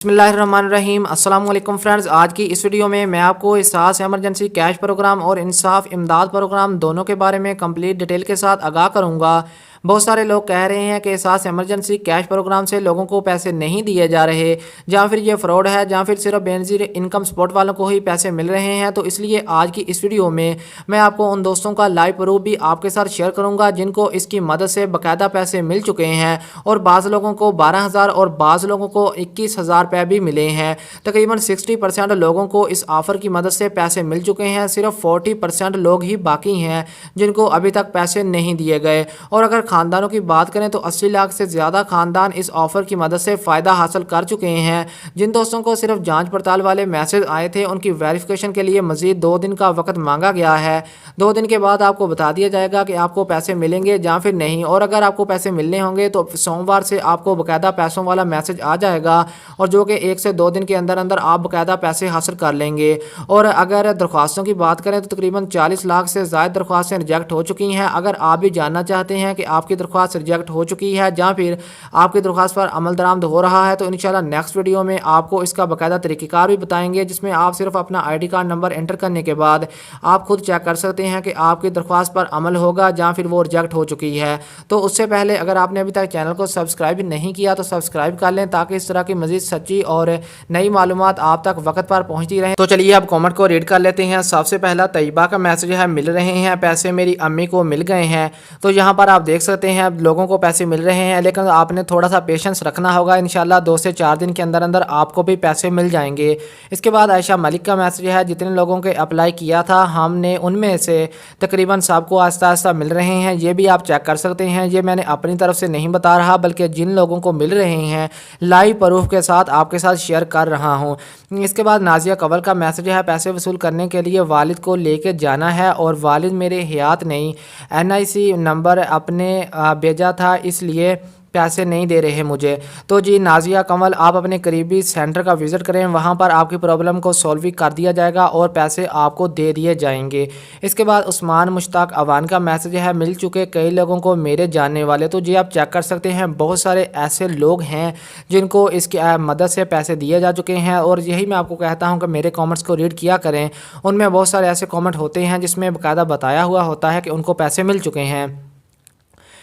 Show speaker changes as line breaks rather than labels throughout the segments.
बिस्मिल्लाहिर्रहमानिर्रहीम। अस्सलाम वालेकुम फ्रेंड्स, आज की इस वीडियो में मैं आपको एहसास एमरजेंसी कैश प्रोग्राम और इंसाफ इमदाद प्रोग्राम दोनों के बारे में कंप्लीट डिटेल के साथ आगाह करूंगा। बहुत सारे लोग कह रहे हैं कि एहसास एमरजेंसी कैश प्रोग्राम से लोगों को पैसे नहीं दिए जा रहे, या फिर ये फ्रॉड है, या फिर सिर्फ बेनज़ीर इनकम सपोर्ट वालों को ही पैसे मिल रहे हैं। तो इसलिए आज की इस वीडियो में मैं आपको उन दोस्तों का लाइव प्रूफ भी आपके साथ शेयर करूंगा जिनको इसकी मदद से बाकायदा पैसे मिल चुके हैं, और बाज़ लोगों को 12,000 और बाज़ लोगों को 21,000 रुपये भी मिले हैं। तकरीबन 60% लोगों को इस ऑफ़र की मदद से पैसे मिल चुके हैं। सिर्फ 40% लोग ही बाकी हैं जिनको अभी तक पैसे नहीं दिए गए। और अगर ख़ानदानों की बात करें तो 80 लाख से ज़्यादा ख़ानदान इस ऑफ़र की मदद से फ़ायदा हासिल कर चुके हैं। जिन दोस्तों को सिर्फ जांच पड़ताल वाले मैसेज आए थे उनकी वेरिफिकेशन के लिए मज़ीद 2 दिन का वक्त मांगा गया है। 2 दिन के बाद आपको बता दिया जाएगा कि आपको पैसे मिलेंगे या फिर नहीं। और अगर आपको पैसे मिलने होंगे तो सोमवार से आपको बाकायदा पैसों वाला मैसेज आ जाएगा, और जो कि 1 से 2 दिन के अंदर अंदर आप बाकायदा पैसे हासिल कर लेंगे। और अगर दरख्वास्तों की बात करें तो तकरीबन 40 लाख से ज़्यादा दरख्वास्तें रिजेक्ट हो चुकी हैं। अगर आप भी जानना चाहते हैं कि आपकी दरख्वास्त रिजेक्ट हो चुकी है या फिर आपकी दरख्वास्त पर अमल दरामद हो रहा है, तो इंशाल्लाह नेक्स्ट वीडियो में आपको इसका बाकायदा तरीक़ेकार भी बताएंगे, जिसमें आप सिर्फ अपना ID कार्ड नंबर एंटर करने के बाद आप खुद चेक कर सकते हैं कि आपकी दरख्वास्त पर अमल होगा या फिर वो रिजेक्ट हो चुकी है। तो उससे पहले अगर आपने अभी तक चैनल को सब्सक्राइब नहीं किया तो सब्सक्राइब कर लें, ताकि इस तरह की मज़ीद सच्ची और नई मालूमात आप तक वक्त पर पहुँचती रहें। तो चलिए अब कॉमेंट को रीड कर लेते हैं। सबसे पहला तैयबा का मैसेज है, मिल रहे हैं पैसे, मेरी अम्मी को मिल गए हैं। तो यहाँ पर आप देख सकते हैं लोगों को पैसे मिल रहे हैं, लेकिन आपने थोड़ा सा पेशेंस रखना होगा। इंशाल्लाह 2 से 4 दिन के अंदर अंदर आपको भी पैसे मिल जाएंगे। इसके बाद आयशा मलिक का मैसेज है, जितने लोगों के अप्लाई किया था हमने उनमें से तकरीबन सबको आहिस्ता आहिस्ता मिल रहे हैं। ये भी आप चेक कर सकते हैं। ये मैंने अपनी तरफ से नहीं बता रहा, बल्कि जिन लोगों को मिल रहे हैं लाइव प्रूफ के साथ आपके साथ शेयर कर रहा हूँ। इसके बाद नाजिया कंवल का मैसेज है, पैसे वसूल करने के लिए वालिद को लेके जाना है और वालिद मेरे हयात नहीं, NIC नंबर अपने भेजा था इसलिए पैसे नहीं दे रहे मुझे। तो जी नाजिया कंवल, आप अपने करीबी सेंटर का विज़िट करें, वहाँ पर आपकी प्रॉब्लम को सॉल्व भी कर दिया जाएगा और पैसे आपको दे दिए जाएंगे। इसके बाद उस्मान मुश्ताक अवान का मैसेज है, मिल चुके कई लोगों को मेरे जानने वाले। तो जी आप चेक कर सकते हैं, बहुत सारे ऐसे लोग हैं जिनको इसकी मदद से पैसे दिए जा चुके हैं। और यही मैं आपको कहता हूँ कि मेरे कॉमेंट्स को रीड किया करें, उनमें बहुत सारे ऐसे कॉमेंट होते हैं जिसमें बाकायदा बताया हुआ होता है कि उनको पैसे मिल चुके हैं।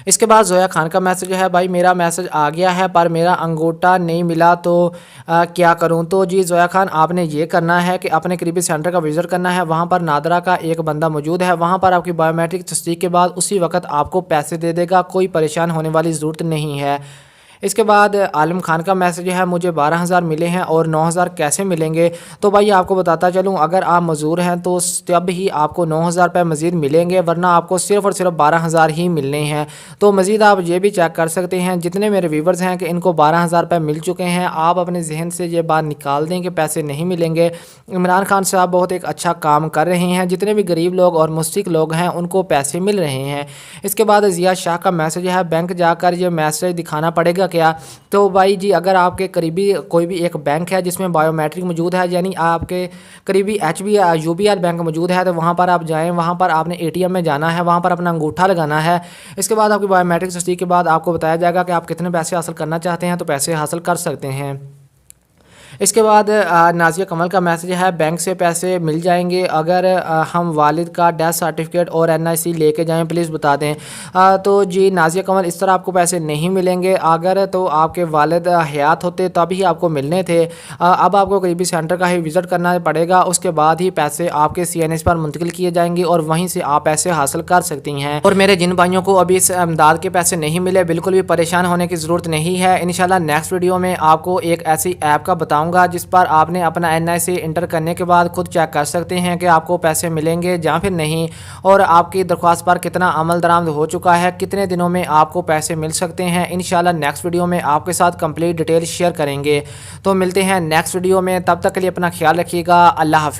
इसके बाद जोया खान का मैसेज है, भाई मेरा मैसेज आ गया है पर मेरा अंगूठा नहीं मिला तो क्या करूं। तो जी जोया खान, आपने ये करना है कि अपने करीबी सेंटर का विज़िट करना है। वहां पर नादरा का एक बंदा मौजूद है, वहां पर आपकी बायोमेट्रिक तस्दीक के बाद उसी वक्त आपको पैसे दे देगा। कोई परेशान होने वाली ज़रूरत नहीं है। इसके बाद आलम खान का मैसेज है, मुझे 12,000 मिले हैं और 9,000 कैसे मिलेंगे। तो भाई आपको बताता चलूँ, अगर आप मज़दूर हैं तो तब ही आपको 9,000 रुपये मज़ीद मिलेंगे, वरना आपको सिर्फ़ और सिर्फ 12,000 ही मिलने हैं। तो मज़ीद आप ये भी चेक कर सकते हैं, जितने मेरे व्यूवर्स हैं कि इनको 12,000 रुपये मिल चुके हैं, आप अपने जहन से ये बात निकाल दें कि पैसे नहीं मिलेंगे। इमरान खान साहब बहुत एक अच्छा काम कर रहे हैं, जितने भी गरीब लोग और मुस्तक लोग हैं उनको पैसे मिल रहे हैं। इसके बाद ज़िया शाह का मैसेज है, बैंक जाकर ये मैसेज दिखाना पड़ेगा क्या। तो भाई जी, अगर आपके करीबी कोई भी एक बैंक है जिसमें बायोमेट्रिक मौजूद है, यानी आपके करीबी UBR बैंक मौजूद है, तो वहाँ पर आप जाएं। वहाँ पर आपने ATM में जाना है, वहाँ पर अपना अंगूठा लगाना है। इसके बाद आपकी बायोमेट्रिक तस्दीक के बाद आपको बताया जाएगा कि आप कितने पैसे हासिल करना चाहते हैं, तो पैसे हासिल कर सकते हैं। इसके बाद नाजिया कमल का मैसेज है, बैंक से पैसे मिल जाएंगे अगर हम वालिद का डेथ सर्टिफिकेट और NIC लेके जाएं, प्लीज़ बता दें। तो जी नाजिया कमल, इस तरह आपको पैसे नहीं मिलेंगे। अगर तो आपके वालिद हयात होते तब ही आपको मिलने थे। अब आपको करीबी सेंटर का ही विज़िट करना पड़ेगा, उसके बाद ही पैसे आपके CNS पर मुंतकिल किए जाएंगे और वहीं से आप पैसे हासिल कर सकती हैं। और मेरे जिन भाइयों को अभी इस इमदाद के पैसे नहीं मिले, बिल्कुल भी परेशान होने की ज़रूरत नहीं है। इंशाल्लाह नेक्स्ट वीडियो में आपको एक ऐसी ऐप का बताऊँगा जिस पर आपने अपना NIC इंटर करने के बाद खुद चेक कर सकते हैं कि आपको पैसे मिलेंगे या फिर नहीं, और आपकी दरख्वास्त पर कितना अमल दरामद हो चुका है, कितने दिनों में आपको पैसे मिल सकते हैं। इंशाल्लाह नेक्स्ट वीडियो में आपके साथ कंप्लीट डिटेल शेयर करेंगे। तो मिलते हैं नेक्स्ट वीडियो में, तब तक के लिए अपना ख्याल रखिएगा। अल्लाह हाफिज़।